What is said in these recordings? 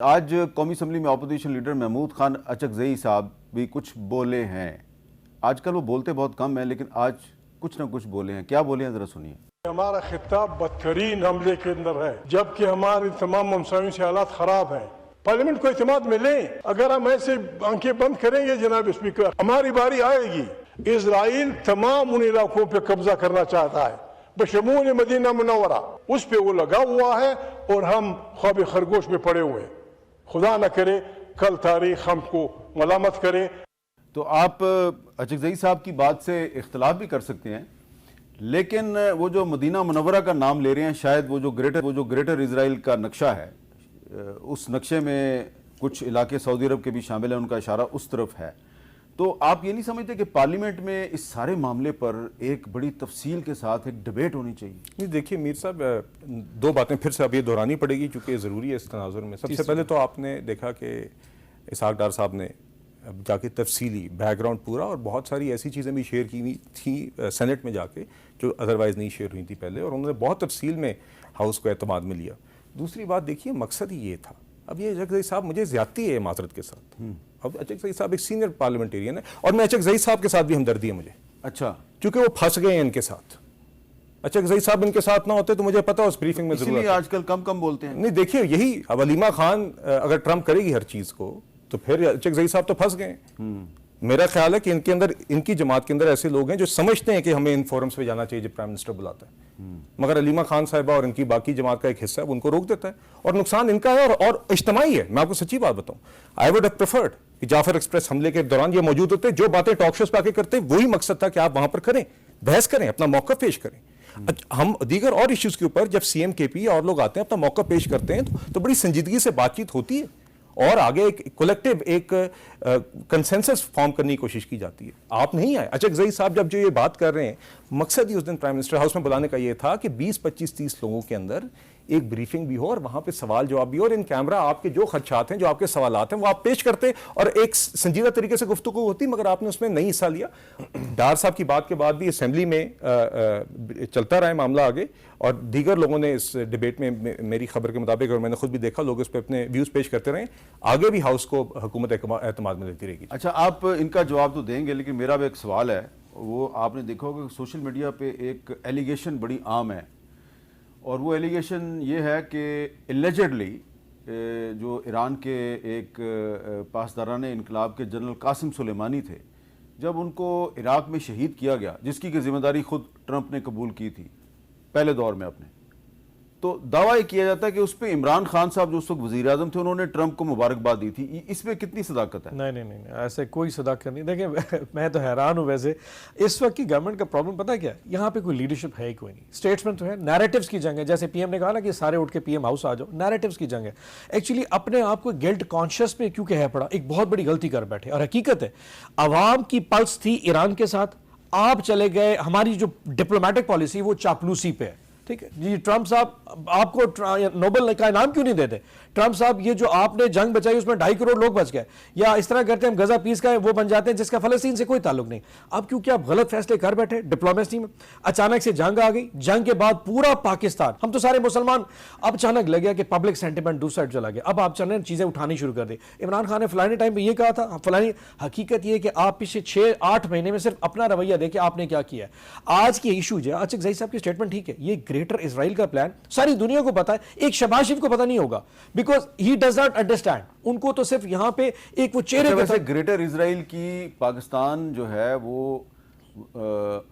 आज कौमी असम्बली में अपोजिशन लीडर महमूद खान अचकज़ई साहब भी कुछ बोले हैं। आजकल वो बोलते बहुत कम हैं, लेकिन आज कुछ ना कुछ बोले हैं। क्या बोले हैं ज़रा सुनिए। हमारा खिताब बदतरीन हमले के अंदर है, जबकि हमारे तमाम हमसायों से हालात खराब हैं। पार्लियामेंट को इत्मीनान में लें। अगर हम ऐसे आंखें बंद करेंगे जनाब स्पीकर, हमारी बारी आएगी। इजराइल तमाम उन इलाकों पे कब्जा करना चाहता है, बशमूल मदीना मुनव्वरा, उस पे वो लगा हुआ है और हम ख्वाब खरगोश में पड़े हुए हैं। खुदा न करे कल तारीख हमको मलामत करे। तो आप अचकज़ई साहब की बात से इख्तलाफ भी कर सकते हैं, लेकिन वो जो मदीना मुनव्वरा का नाम ले रहे हैं, शायद वो जो ग्रेटर इजराइल का नक्शा है, उस नक्शे में कुछ इलाके सऊदी अरब के भी शामिल हैं, उनका इशारा उस तरफ है। तो आप ये नहीं समझते कि पार्लियामेंट में इस सारे मामले पर एक बड़ी तफसील के साथ एक डिबेट होनी चाहिए? नहीं, देखिए मीर साहब, दो बातें फिर से अब ये दोहरानी पड़ेगी क्योंकि ज़रूरी है इस तनाजुर में। सबसे पहले तो आपने देखा कि इसहाक डार साहब ने जाके तफसीली बैकग्राउंड पूरा और बहुत सारी ऐसी चीज़ें भी शेयर की हुई थी सेनेट में जाके जो अदरवाइज़ नहीं शेयर हुई थी पहले, और उन्होंने बहुत तफसील में हाउस को एतमाद में लिया। दूसरी बात देखिए, मकसद ही ये था। अब ये अचकज़ई साहब, मुझे ज़्यादती है माजरत के साथ, अब अचकज़ई साहब एक सीनियर पार्लियामेंटेरियन है और मैं अचकज़ई साहब के साथ भी हमदर्दी है मुझे। अच्छा, क्योंकि वो फंस गए हैं इनके साथ। अचकज़ई साहब इनके साथ ना होते तो मुझे पता उस ब्रीफिंग में इसलिए आजकल कम कम बोलते हैं। नहीं, देखिए यही, अब अलीमा खान अगर ट्रम्प करेगी हर चीज को तो फिर अचकज़ई साहब तो फंस गए। मेरा ख्याल है कि इनके अंदर, इनकी जमात के अंदर ऐसे लोग हैं जो समझते हैं कि हमें इन फोरम्स पे जाना चाहिए जब प्राइम मिनिस्टर बुलाता है, मगर अलीमा खान साहिबा और इनकी बाकी जमात का एक हिस्सा है उनको रोक देता है, और नुकसान इनका है और इज्तिमाई है। मैं आपको सच्ची बात बताऊं, आई वुड हैव प्रेफर्ड कि जाफर एक्सप्रेस हमले के दौरान ये मौजूद होते, जो बातें टॉक शोज पे आके करते, वही मकसद था कि आप वहां पर करें, बहस करें, अपना मौका पेश करें। हम दीगर और इश्यूज के ऊपर जब सीएम केपी और लोग आते हैं, अपना मौका पेश करते हैं, तो बड़ी संजीदगी से बातचीत होती है और आगे एक कलेक्टिव एक कंसेंसस फॉर्म करने की कोशिश की जाती है। आप नहीं आए। अचकज़ई साहब जब जो ये बात कर रहे हैं, मकसद ही उस दिन प्राइम मिनिस्टर हाउस में बुलाने का ये था कि 20, 25, 30 लोगों के अंदर एक ब्रीफिंग भी हो और वहां पे सवाल जवाब भी हो, और इन कैमरा आपके जो खदशात हैं, जो आपके सवालात हैं, वो आप पेश करते और एक संजीदा तरीके से गुफ्तगू होती, मगर आपने उसमें नहीं हिस्सा लिया। डार साहब की बात के बाद भी असेंबली में चलता रहा मामला आगे, और दीगर लोगों ने इस डिबेट में मेरी खबर के मुताबिक, और मैंने खुद भी देखा, लोग इस पर अपने व्यूज पेश करते रहे। आगे भी हाउस को हुकूमत एतमाद में लेती रहेगी। अच्छा, आप इनका जवाब तो देंगे, लेकिन मेरा भी एक सवाल है। वो आपने देखा होगा कि सोशल मीडिया पे एक एलिगेशन बड़ी आम है, और वो एलिगेशन ये है कि एलिजेडली जो ईरान के एक पासदारान इनकलाब के जनरल कासिम सुलेमानी थे, जब उनको इराक में शहीद किया गया, जिसकी की जिम्मेदारी खुद ट्रंप ने कबूल की थी पहले दौर में अपने, तो दावा ये किया जाता है कि उस पर इमरान खान साहब जो उस वक्त वजीर आजम थे, उन्होंने ट्रंप को मुबारकबाद दी थी। इसमें कितनी सदाकत है? नहीं नहीं नहीं, ऐसे कोई सदाकत नहीं। देखिए मैं तो हैरान हूँ। वैसे इस वक्त की गवर्नमेंट का प्रॉब्लम पता है क्या है? यहाँ पे कोई लीडरशिप है ही कोई नहीं। स्टेट्समैन तो है, नैरेटिव्स की जंग है। जैसे पीएम ने कहा ना कि सारे उठ के पीएम हाउस आ जाओ, नैरेटिव्स की जंग है। एक्चुअली अपने आप को गिल्ट कॉन्शियस में क्योंकि है पड़ा, एक बहुत बड़ी गलती कर बैठे। और हकीकत है, अवाम की पल्स थी ईरान के साथ, आप चले गए। हमारी जो डिप्लोमेटिक पॉलिसी वो चापलूसी पे है, ठीक है जी। ट्रंप साहब आपको नोबेल का इनाम क्यों नहीं देते? ट्रंप साहब, ये जो आपने जंग बचाई उसमें 2.5 करोड़ लोग बच गए, या इस तरह करते हैं हम गजा पीस का वो बन जाते हैं जिसका फलस्तीन से कोई ताल्लुक नहीं। अब क्योंकि आप गलत फैसले कर बैठे डिप्लोमेसी में, अचानक से जंग आ गई। जंग के बाद पूरा पाकिस्तान, हम तो सारे मुसलमान, अब अचानक लग गया कि पब्लिक सेंटिमेंट दूसरी साइड चला गया। अब आप चल रहे चीजें उठानी शुरू कर दी। इमरान खान ने फलाने टाइम पे ये कहा था, फलानी। हकीकत ये कि आप पिछले 6-8 महीने में सिर्फ अपना रवैया देखे आपने क्या किया। आज की इशू जो अचकज़ई साहब की स्टेटमेंट ठीक है, ये ग्रेटर इजराइल का प्लान सारी दुनिया को पता है, एक शहबाज शरीफ को पता नहीं होगा, because he does not understand. उनको तो सिर्फ यहां पे एक वो चेहरे पे। वैसे ग्रेटर इजराइल की पाकिस्तान जो है वो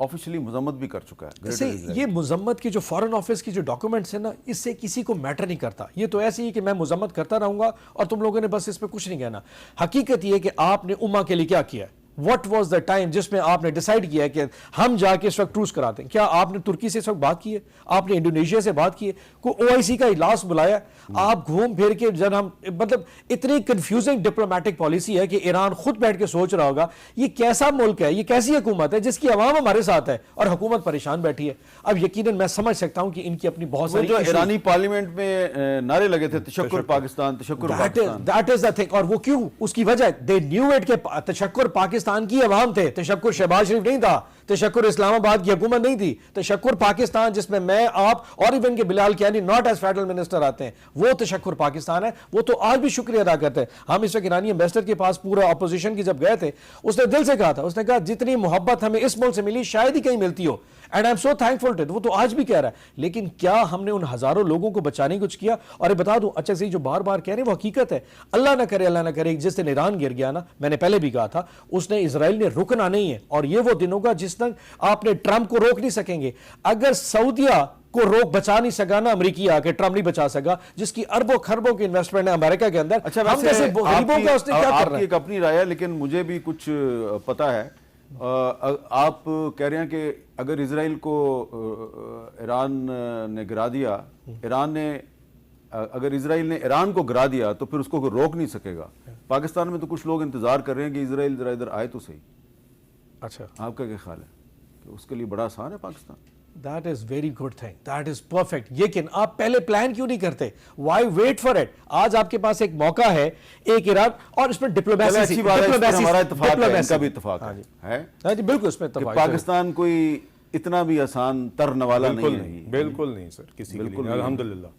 ऑफिशियली मजम्मत भी कर चुका है। ये मजम्मत की जो फॉरेन ऑफिस की जो डॉक्यूमेंट्स है ना, इससे किसी को मैटर नहीं करता। ये तो ऐसे ही कि मैं मजम्मत करता रहूंगा और तुम लोगों ने बस इस पे कुछ नहीं कहना। हकीकत ये कि आपने उम्मा के लिए क्या किया, What was the time जिसमें आपने डिसाइड किया कि हम जाके इस वक्त ट्रूस कराते हैं? क्या आपने तुर्की से इस वक्त बात की है? आपने इंडोनेशिया से बात की है? कोई OIC का इजलास बुलाया? आप घूम फिर के जब हम, मतलब इतनी कंफ्यूजिंग डिप्लोमेटिक पॉलिसी है कि ईरान खुद बैठ के सोच रहा होगा ये कैसा मुल्क है, ये कैसी हुकूमत है जिसकी अवाम हमारे साथ है और हुकूमत परेशान बैठी है। अब यकीनन मैं समझ सकता हूं कि इनकी अपनी बहुत सारी जो ईरानी पार्लियामेंट में नारे लगे थे, तशक्कुर पाकिस्तान, तशक्कुर Pakistan, that is the thing. और वो क्यों? उसकी वजह दे न्यू इट के तशक्कुर पाकिस्तान की अवाम थे, तशक्कुर शहबाज शरीफ नहीं था। तशक्कुर इस्लामाबाद की हुकूमत नहीं थी, तशक्कुर पाकिस्तान जिसमें मैं, आप और इवन के Bilal Kiani not as federal minister आते हैं, वो तशक्कुर पाकिस्तान है। वो तो आज भी शुक्रिया अदा करते हैं। हम इस वक्त ईरानी एम्बेसडर के पास पूरा अपोजिशन की जब गए थे, उसने दिल से कहा था, उसने कहा जितनी मोहब्बत हमें इस मुल्क से मिली शायद ही कहीं मिलती हो, and I am so thankful to it. वो तो आज भी कह रहा है। लेकिन क्या हमने उन हजारों लोगों को बचाने की कुछ किया? और ये बता दूं, अच्छा सही जो बार बार कह रहे हैं वो हकीकत है। अल्लाह ना करे जिस दिन ईरान गिर गया ना, मैंने पहले भी कहा था, उसने इजराइल ने रुकना नहीं है। और ये वो दिन होगा जिस दिन आपने ट्रंप को रोक नहीं सकेंगे। अगर सऊदिया को रोक बचा नहीं सका ना अमेरिकी आके, ट्रंप नहीं बचा सका, जिसकी अरबों खरबों की इन्वेस्टमेंट है अमेरिका के अंदर। अच्छा, हम जैसे गरीबों का उसने क्या कर रहा है? एक अपनी राय है, लेकिन मुझे भी कुछ पता है। आप कह रहे हैं कि अगर इजराइल को ईरान ने गिरा दिया, ईरान ने अगर इजराइल ने ईरान को गिरा दिया तो फिर उसको कोई रोक नहीं सकेगा। पाकिस्तान में तो कुछ लोग इंतजार कर रहे हैं कि इजराइल जरा इधर आए तो सही। अच्छा, आपका क्या ख्याल है कि उसके लिए बड़ा आसान है Pakistan? That is very good thing, that is perfect. लेकिन आप पहले प्लान क्यों नहीं करते? Why wait for it? आज आपके पास एक मौका है, एक ईरान, और इसमें डिप्लोमेसी, अच्छी बात है, इस पर हमारा इत्तेफाक है, इनका भी इत्तेफाक है। हाँ जी, बिल्कुल इसमें कि इत्तेफाक है। पाकिस्तान कोई इतना भी आसान तरन वाला नहीं है। बिल्कुल नहीं सर, किसी के लिए अल्हम्दुलिल्लाह।